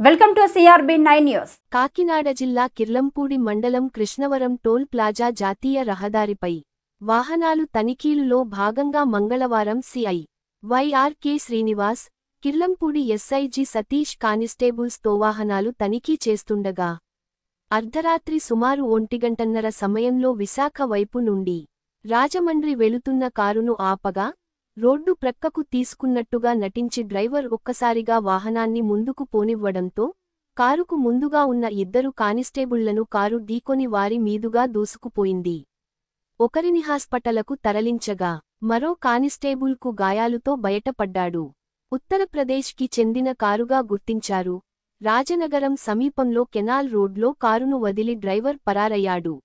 Welcome to CRB9 news. Kakinada జిల్లా కిర్లంపూడి మండలం Krishnavaram toll plaza జాతీయ రహదారిపై వాహనాలు తనిఖీలులో భాగంగా మంగళవారం CI YRK Srinivas, Kirlampudi SIG Satish కానిస్టేబుల్స్తో వాహనాలు తనిఖీ చేస్తుండగా అర్ధరాత్రి సుమారు 1:30 సమయంలో విశాఖ వైపు నుండి రాజమండ్రి వెళుతున్న కారును ఆపగా రోడ్డు ప్రక్కకు తీసుకున్నట్టుగా నటించి డ్రైవర్ ఒక్కసారిగా వాహనాన్ని ముందుకు పోనివ్వడంతో కారుకు ముందుగా ఉన్న ఇద్దరు కానిస్టేబుళ్లను కారు ఢీకొని వారి మీదుగా దూసుకుపోయింది. ఒకరిని హాస్పిటలకు తరలించగా మరో కానిస్టేబుల్కు గాయాలుతో బయటపడ్డాడు. ఉత్తరప్రదేశ్కి చెందిన కారుగా గుర్తించారు. రాజనగరం సమీపంలో కెనాల్ రోడ్లో కారును వదిలి డ్రైవర్ పరారయ్యాడు.